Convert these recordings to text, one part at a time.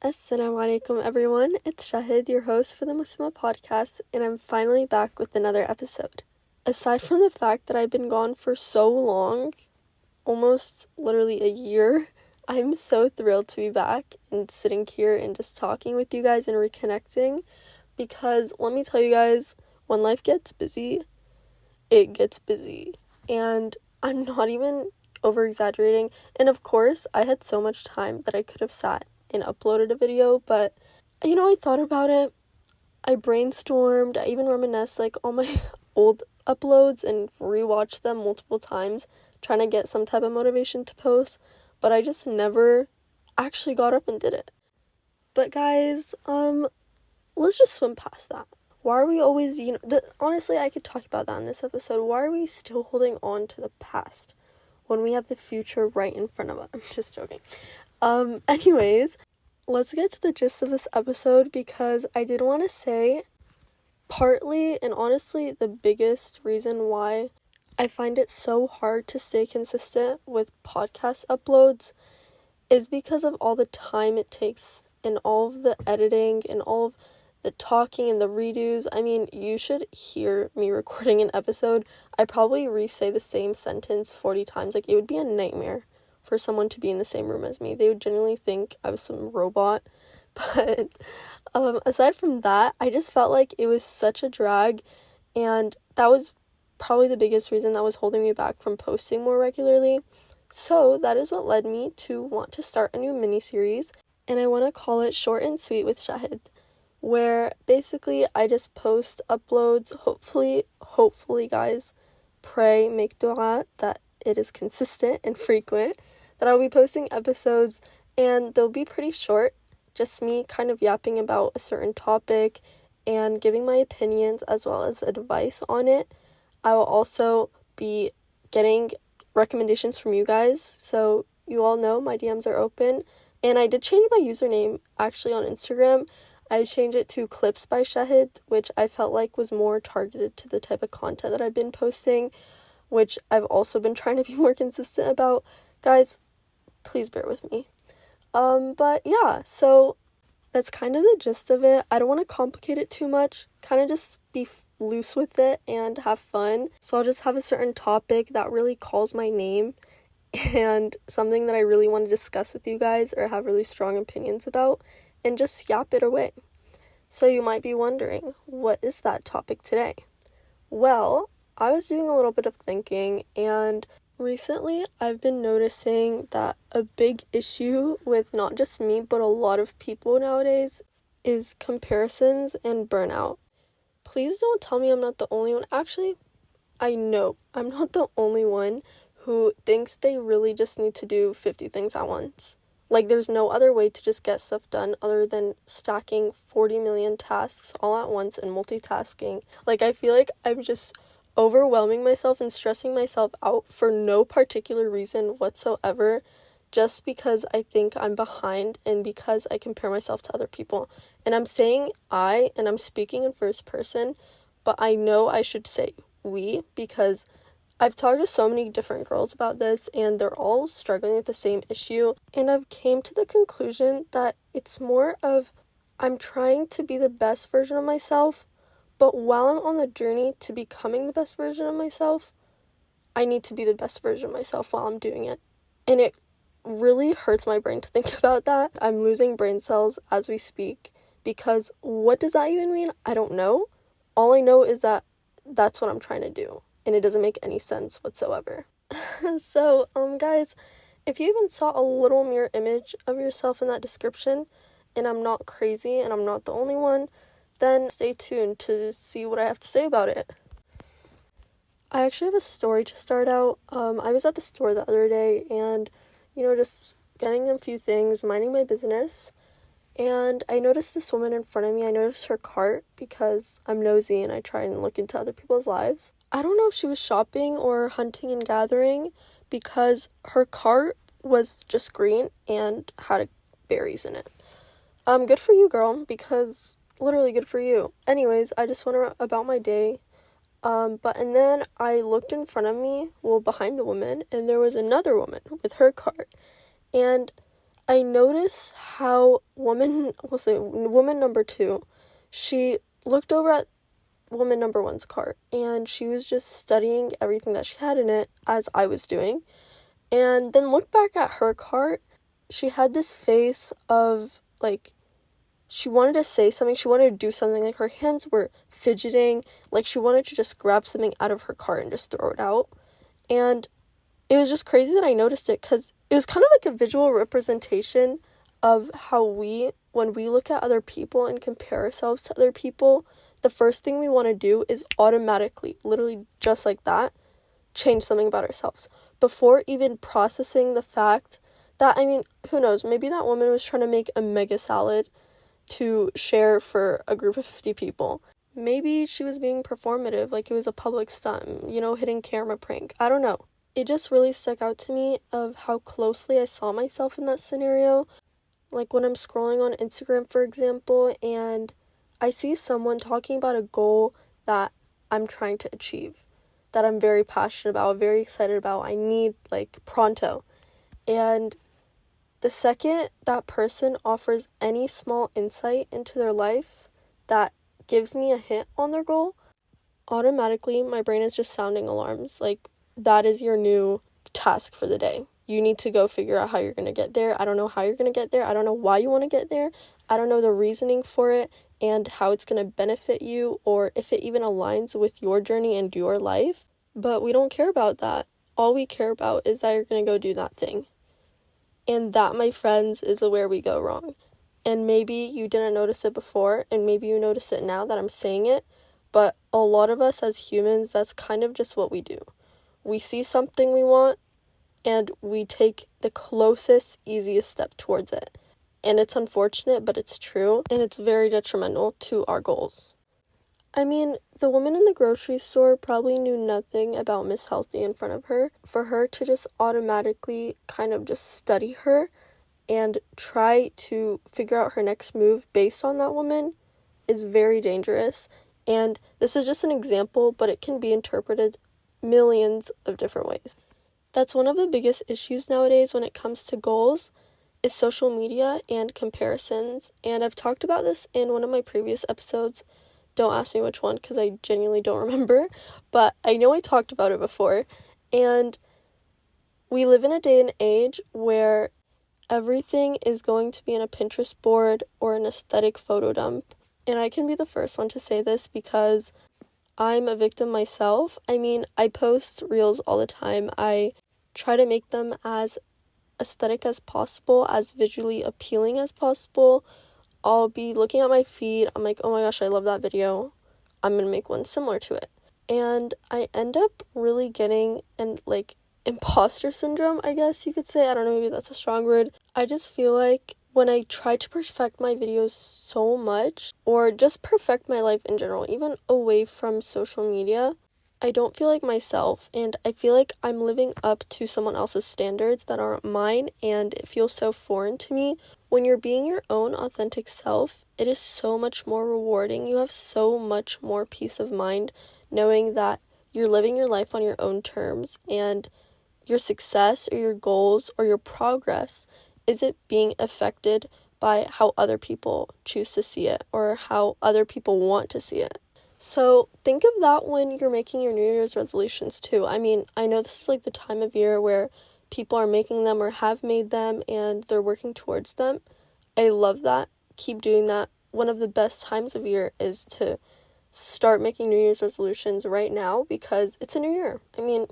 Assalamu alaikum everyone, it's Shahed, your host for the Muslima podcast, and I'm finally back with another episode. Aside from the fact that I've been gone for so long, almost literally a year, I'm so thrilled to be back and sitting here and just talking with you guys and reconnecting, because let me tell you guys, when life gets busy, it gets busy, and I'm not even over exaggerating. And of course, I had so much time that I could have sat and uploaded a video, but I thought about it, I brainstormed, I even reminisced like all my old uploads and rewatched them multiple times, trying to get some type of motivation to post, but I just never actually got up and did it. But guys, let's just swim past that. Why are we always, honestly, I could talk about that in this episode. Why are we still holding on to the past when we have the future right in front of us? I'm just joking. Anyways, let's get to the gist of this episode, because I did want to say, partly and honestly the biggest reason why I find it so hard to stay consistent with podcast uploads is because of all the time it takes and all of the editing and all of the talking and the redos. I mean, you should hear me recording an episode. I probably re-say the same sentence 40 times. Like, it would be a nightmare for someone to be in the same room as me. They would genuinely think I was some robot. But aside from that, I just felt like it was such a drag, and that was probably the biggest reason that was holding me back from posting more regularly. So that is what led me to want to start a new mini-series, and I want to call it Short and Sweet with Shahed, where basically I just post uploads. Hopefully guys, pray, make dua that it is consistent and frequent, that I'll be posting episodes, and they'll be pretty short, just me kind of yapping about a certain topic and giving my opinions as well as advice on it. I will also be getting recommendations from you guys, so you all know my DMs are open. And I did change my username actually on Instagram. I changed it to Clips by Shahed, which I felt like was more targeted to the type of content that I've been posting, which I've also been trying to be more consistent about. Guys, please bear with me. But yeah, so that's kind of the gist of it. I don't want to complicate it too much, kind of just be loose with it and have fun. So I'll just have a certain topic that really calls my name and something that I really want to discuss with you guys or have really strong opinions about, and just yap it away. So you might be wondering, what is that topic today? Well, I was doing a little bit of thinking, and recently I've been noticing that a big issue with not just me but a lot of people nowadays is comparisons and burnout. Please don't tell me I'm not the only one. Actually, I know I'm not the only one who thinks they really just need to do 50 things at once. Like, there's no other way to just get stuff done other than stacking 40 million tasks all at once and multitasking. Like, I feel like I'm just overwhelming myself and stressing myself out for no particular reason whatsoever, just because I think I'm behind and because I compare myself to other people. And I'm saying I, and I'm speaking in first person, but I know I should say we, because I've talked to so many different girls about this, and they're all struggling with the same issue, and I've came to the conclusion that it's more of I'm trying to be the best version of myself, but while I'm on the journey to becoming the best version of myself, I need to be the best version of myself while I'm doing it. And it really hurts my brain to think about that. I'm losing brain cells as we speak, because what does that even mean? I don't know. All I know is that that's what I'm trying to do, and it doesn't make any sense whatsoever. So, guys, if you even saw a little mirror image of yourself in that description, and I'm not crazy and I'm not the only one, then stay tuned to see what I have to say about it. I actually have a story to start out. I was at the store the other day and, just getting a few things, minding my business, and I noticed this woman in front of me. I noticed her cart because I'm nosy and I try and look into other people's lives. I don't know if she was shopping or hunting and gathering, because her cart was just green and had berries in it. Good for you, girl, because literally good for you. Anyways, I just went about my day. And then I looked in front of me, behind the woman, and there was another woman with her cart. And I notice how woman number 2, she looked over at woman number 1's cart, and she was just studying everything that she had in it, as I was doing, and then looked back at her cart. She had this face of, like, she wanted to say something, she wanted to do something, like, her hands were fidgeting, like, she wanted to just grab something out of her cart and just throw it out, and it was just crazy that I noticed it, because it was kind of like a visual representation of how when we look at other people and compare ourselves to other people, the first thing we want to do is automatically, literally just like that, change something about ourselves. Before even processing the fact that, I mean, who knows, maybe that woman was trying to make a mega salad to share for a group of 50 people. Maybe she was being performative, like it was a public stunt, hidden camera prank. I don't know. It just really stuck out to me of how closely I saw myself in that scenario. Like when I'm scrolling on Instagram, for example, and I see someone talking about a goal that I'm trying to achieve, that I'm very passionate about, very excited about, I need, like, pronto. And the second that person offers any small insight into their life that gives me a hint on their goal, automatically my brain is just sounding alarms. Like, that is your new task for the day. You need to go figure out how you're going to get there. I don't know how you're going to get there. I don't know why you want to get there. I don't know the reasoning for it and how it's going to benefit you, or if it even aligns with your journey and your life. But we don't care about that. All we care about is that you're going to go do that thing. And that, my friends, is where we go wrong. And maybe you didn't notice it before, and maybe you notice it now that I'm saying it, but a lot of us as humans, that's kind of just what we do. We see something we want, and we take the closest, easiest step towards it. And it's unfortunate, but it's true, and it's very detrimental to our goals. I mean, the woman in the grocery store probably knew nothing about Miss Healthy in front of her. For her to just automatically kind of just study her and try to figure out her next move based on that woman is very dangerous. And this is just an example, but it can be interpreted millions of different ways. That's one of the biggest issues nowadays when it comes to goals, is social media and comparisons. And I've talked about this in one of my previous episodes. Don't ask me which one, because I genuinely don't remember, but I know I talked about it before. And we live in a day and age where everything is going to be in a Pinterest board or an aesthetic photo dump. And I can be the first one to say this because I'm a victim myself. I mean, I post reels all the time. I try to make them as aesthetic as possible, as visually appealing as possible. I'll be looking at my feed, I'm like, oh my gosh, I love that video, I'm gonna make one similar to it. And I end up really getting imposter syndrome, I guess you could say. I don't know, maybe that's a strong word. I just feel like when I try to perfect my videos so much, or just perfect my life in general, even away from social media, I don't feel like myself, and I feel like I'm living up to someone else's standards that aren't mine, and it feels so foreign to me. When you're being your own authentic self, it is so much more rewarding. You have so much more peace of mind knowing that you're living your life on your own terms, and your success or your goals or your progress isn't being affected by how other people choose to see it or how other people want to see it. So think of that when you're making your New Year's resolutions too. I mean, I know this is like the time of year where people are making them or have made them and they're working towards them. I love that. Keep doing that. One of the best times of year is to start making New Year's resolutions right now because it's a new year. I mean,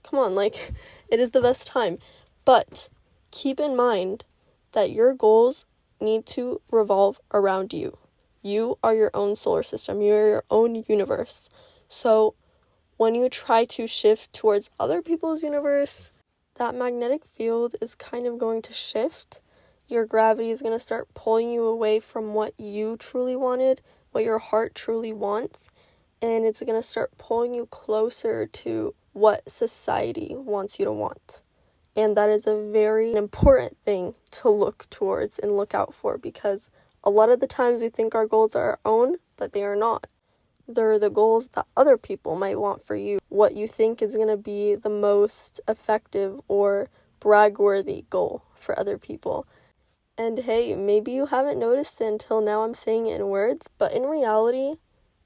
come on, like, it is the best time. But keep in mind that your goals need to revolve around you. You are your own solar system. You are your own universe. So when you try to shift towards other people's universe, that magnetic field is kind of going to shift. Your gravity is going to start pulling you away from what you truly wanted, what your heart truly wants, and it's going to start pulling you closer to what society wants you to want. And that is a very important thing to look towards and look out for, because a lot of the times we think our goals are our own, but they are not. They're the goals that other people might want for you, what you think is going to be the most effective or brag-worthy goal for other people. And hey, maybe you haven't noticed it until now I'm saying it in words, but in reality,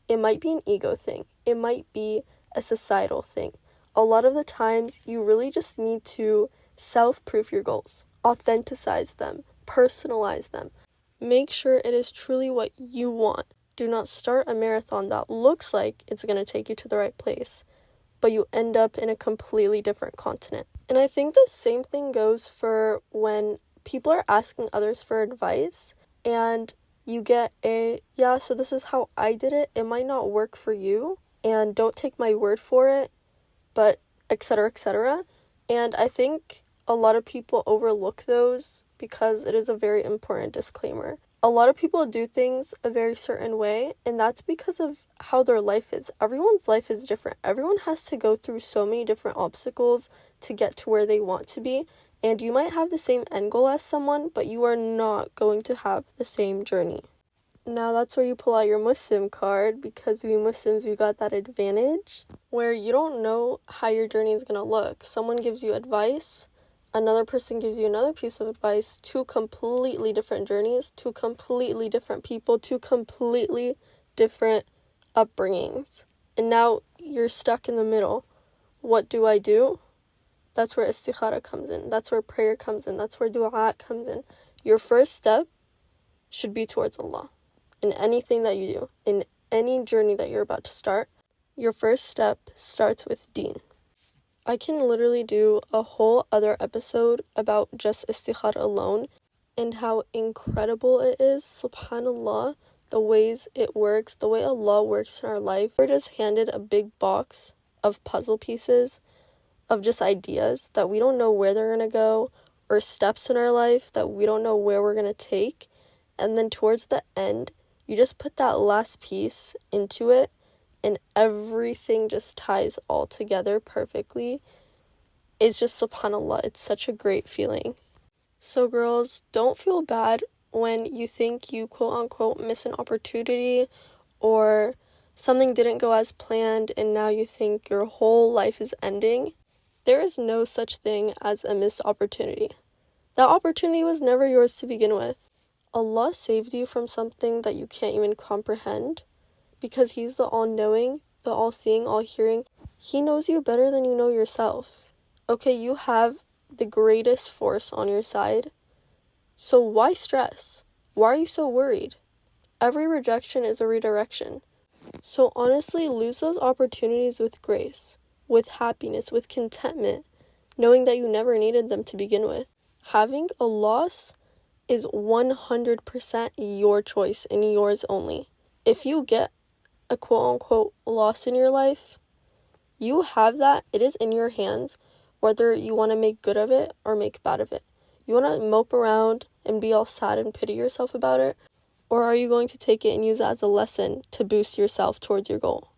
it might be an ego thing. It might be a societal thing. A lot of the times, you really just need to self-proof your goals, authenticize them, personalize them. Make sure it is truly what you want. Do not start a marathon that looks like it's going to take you to the right place, but you end up in a completely different continent. And I think the same thing goes for when people are asking others for advice and you get yeah, so this is how I did it. It might not work for you, and don't take my word for it, but etc., etc. And I think a lot of people overlook those because it is a very important disclaimer. A lot of people do things a very certain way, and that's because of how their life is. Everyone's life is different. Everyone has to go through so many different obstacles to get to where they want to be. And you might have the same end goal as someone, but you are not going to have the same journey. Now that's where you pull out your Muslim card, because we Muslims, we got that advantage where you don't know how your journey is going to look. Someone gives you advice, another person gives you another piece of advice, two completely different journeys, two completely different people, two completely different upbringings. And now you're stuck in the middle. What do I do? That's where istikhara comes in. That's where prayer comes in. That's where dua comes in. Your first step should be towards Allah. In anything that you do, in any journey that you're about to start, your first step starts with deen. I can literally do a whole other episode about just istikhara alone and how incredible it is, subhanallah, the ways it works, the way Allah works in our life. We're just handed a big box of puzzle pieces, of just ideas that we don't know where they're going to go, or steps in our life that we don't know where we're going to take. And then towards the end, you just put that last piece into it, and everything just ties all together perfectly. It's just subhanallah, it's such a great feeling. So girls, don't feel bad when you think you quote-unquote miss an opportunity, or something didn't go as planned and now you think your whole life is ending. There is no such thing as a missed opportunity. That opportunity was never yours to begin with. Allah saved you from something that you can't even comprehend, because He's the all-knowing, the all-seeing, all-hearing. He knows you better than you know yourself. Okay, you have the greatest force on your side, so why stress? Why are you so worried? Every rejection is a redirection. So honestly, lose those opportunities with grace, with happiness, with contentment, knowing that you never needed them to begin with. Having a loss is 100% your choice and yours only. If you get a quote-unquote loss in your life, you have that. It is in your hands, whether you want to make good of it or make bad of it. You want to mope around and be all sad and pity yourself about it, or are you going to take it and use it as a lesson to boost yourself towards your goal?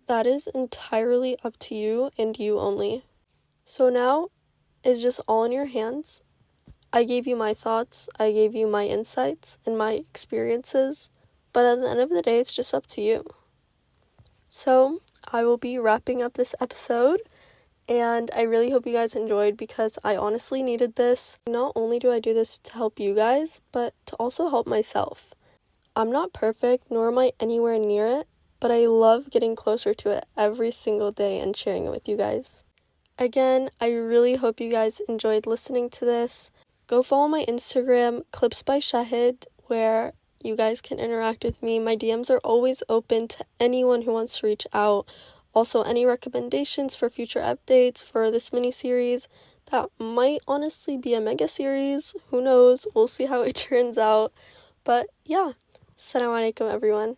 That is entirely up to you and you only. So now it's just all in your hands. I gave you my thoughts, I gave you my insights and my experiences, but at the end of the day, it's just up to you. So I will be wrapping up this episode, and I really hope you guys enjoyed, because I honestly needed this. Not only do I do this to help you guys, but to also help myself. I'm not perfect, nor am I anywhere near it, but I love getting closer to it every single day and sharing it with you guys. Again, I really hope you guys enjoyed listening to this. Go follow my Instagram, Clips by Shahed, where you guys can interact with me. My DMs are always open to anyone who wants to reach out. Also, any recommendations for future updates for this mini-series that might honestly be a mega series. Who knows? We'll see how it turns out. But yeah, Assalamu alaikum everyone.